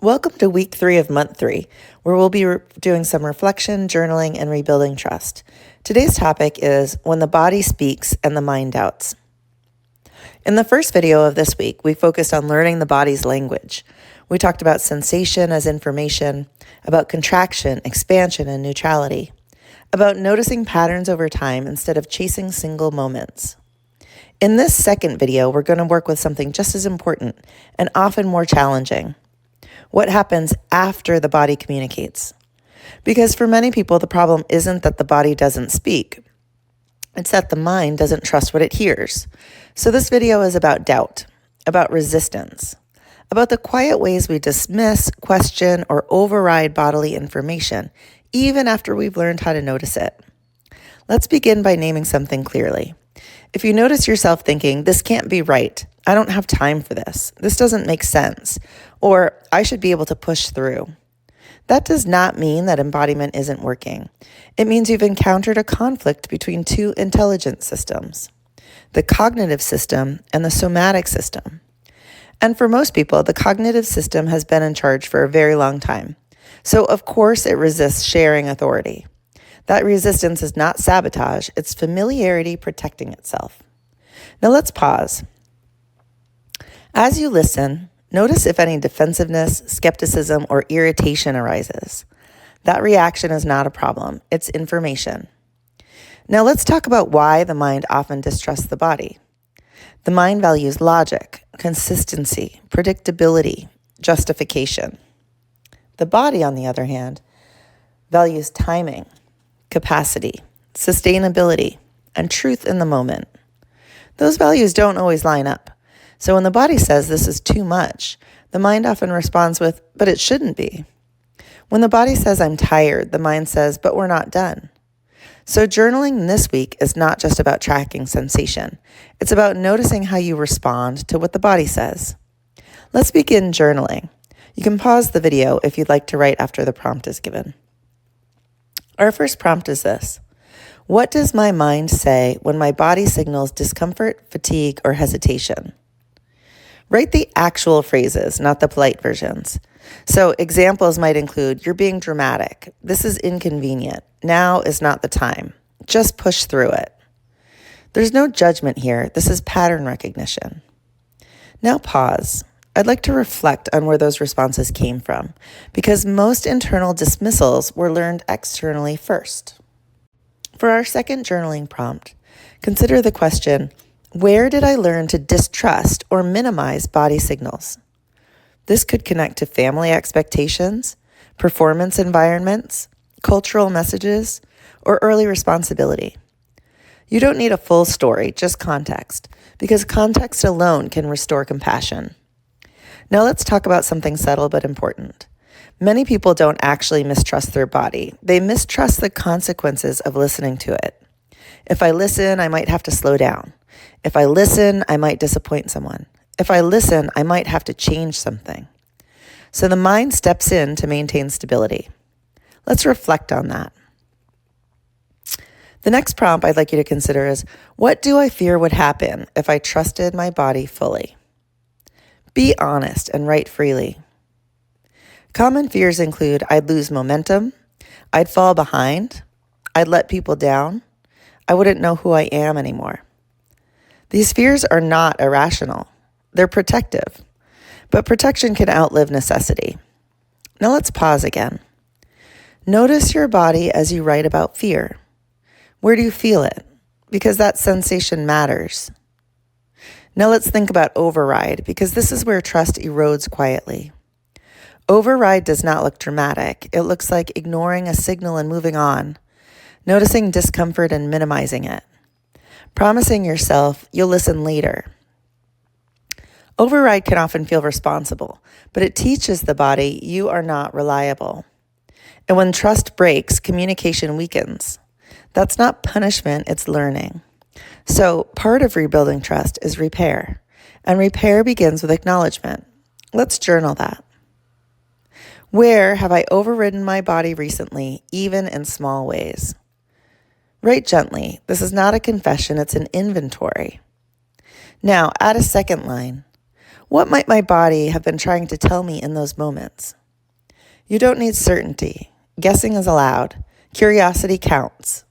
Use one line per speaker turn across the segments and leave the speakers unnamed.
Welcome to week 3 of month 3, where we'll be doing some reflection, journaling, and rebuilding trust. Today's topic is when the body speaks and the mind doubts. In the first video of this week, we focused on learning the body's language. We talked about sensation as information, about contraction, expansion, and neutrality, about noticing patterns over time instead of chasing single moments. In this second video, we're going to work with something just as important and often more challenging. What happens after the body communicates? Because for many people, the problem isn't that the body doesn't speak. It's that the mind doesn't trust what it hears. So this video is about doubt, about resistance, about the quiet ways we dismiss, question, or override bodily information, even after we've learned how to notice it. Let's begin by naming something clearly. If you notice yourself thinking, this can't be right, I don't have time for this doesn't make sense, or I should be able to push through. That does not mean that embodiment isn't working. It means you've encountered a conflict between two intelligence systems, the cognitive system and the somatic system. And for most people, the cognitive system has been in charge for a very long time. So of course it resists sharing authority. That resistance is not sabotage, it's familiarity protecting itself. Now let's pause. As you listen, notice if any defensiveness, skepticism, or irritation arises. That reaction is not a problem, it's information. Now let's talk about why the mind often distrusts the body. The mind values logic, consistency, predictability, justification. The body, on the other hand, values timing, capacity, sustainability, and truth in the moment. Those values don't always line up. So when the body says this is too much, the mind often responds with, but it shouldn't be. When the body says I'm tired, the mind says, but we're not done. So journaling this week is not just about tracking sensation. It's about noticing how you respond to what the body says. Let's begin journaling. You can pause the video if you'd like to write after the prompt is given. Our first prompt is this. What does my mind say when my body signals discomfort, fatigue, or hesitation? Write the actual phrases, not the polite versions. So examples might include, you're being dramatic. This is inconvenient. Now is not the time. Just push through it. There's no judgment here. This is pattern recognition. Now pause. I'd like to reflect on where those responses came from, because most internal dismissals were learned externally first. For our second journaling prompt, consider the question, where did I learn to distrust or minimize body signals? This could connect to family expectations, performance environments, cultural messages, or early responsibility. You don't need a full story, just context, because context alone can restore compassion. Now let's talk about something subtle but important. Many people don't actually mistrust their body. They mistrust the consequences of listening to it. If I listen, I might have to slow down. If I listen, I might disappoint someone. If I listen, I might have to change something. So the mind steps in to maintain stability. Let's reflect on that. The next prompt I'd like you to consider is, what do I fear would happen if I trusted my body fully? Be honest and write freely. Common fears include I'd lose momentum, I'd fall behind, I'd let people down, I wouldn't know who I am anymore. These fears are not irrational. They're protective, but protection can outlive necessity. Now let's pause again. Notice your body as you write about fear. Where do you feel it? Because that sensation matters. Now let's think about override, because this is where trust erodes quietly. Override does not look dramatic. It looks like ignoring a signal and moving on, noticing discomfort and minimizing it, promising yourself you'll listen later. Override can often feel responsible, but it teaches the body you are not reliable. And when trust breaks, communication weakens. That's not punishment, it's learning. So part of rebuilding trust is repair, and repair begins with acknowledgement. Let's journal that. Where have I overridden my body recently, even in small ways? Write gently. This is not a confession, it's an inventory. Now, add a second line. What might my body have been trying to tell me in those moments? You don't need certainty. Guessing is allowed. Curiosity counts.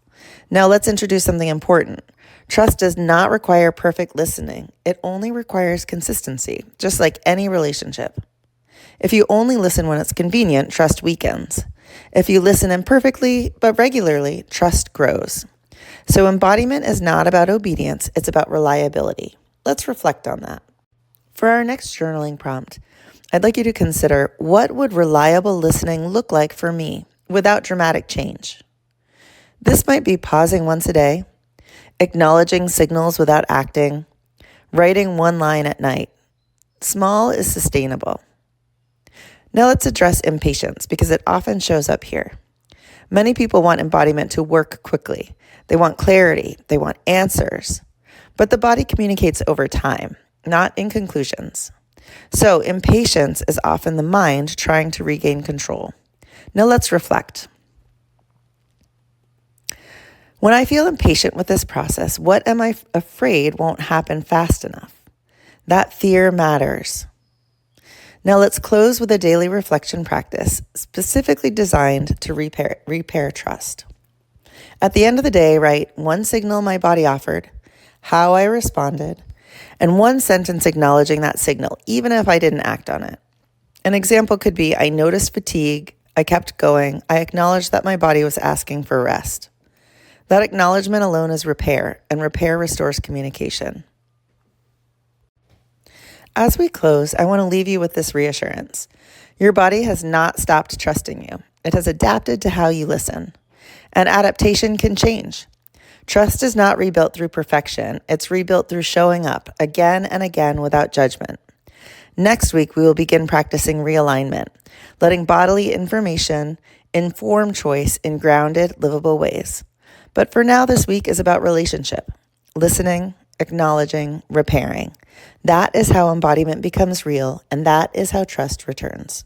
Now let's introduce something important. Trust does not require perfect listening. It only requires consistency, just like any relationship. If you only listen when it's convenient, trust weakens. If you listen imperfectly but regularly, trust grows. So embodiment is not about obedience, it's about reliability. Let's reflect on that. For our next journaling prompt, I'd like you to consider, what would reliable listening look like for me without dramatic change? This might be pausing once a day, acknowledging signals without acting, writing one line at night. Small is sustainable. Now let's address impatience because it often shows up here. Many people want embodiment to work quickly. They want clarity. They want answers. But the body communicates over time, not in conclusions. So impatience is often the mind trying to regain control. Now let's reflect. When I feel impatient with this process, what am I afraid won't happen fast enough? That fear matters. Now let's close with a daily reflection practice specifically designed to repair trust. At the end of the day, write one signal my body offered, how I responded, and one sentence acknowledging that signal, even if I didn't act on it. An example could be, I noticed fatigue, I kept going, I acknowledged that my body was asking for rest. That acknowledgement alone is repair, and repair restores communication. As we close, I want to leave you with this reassurance. Your body has not stopped trusting you. It has adapted to how you listen. And adaptation can change. Trust is not rebuilt through perfection. It's rebuilt through showing up again and again without judgment. Next week, we will begin practicing realignment, letting bodily information inform choice in grounded, livable ways. But for now, this week is about relationship, listening, acknowledging, repairing. That is how embodiment becomes real, and that is how trust returns.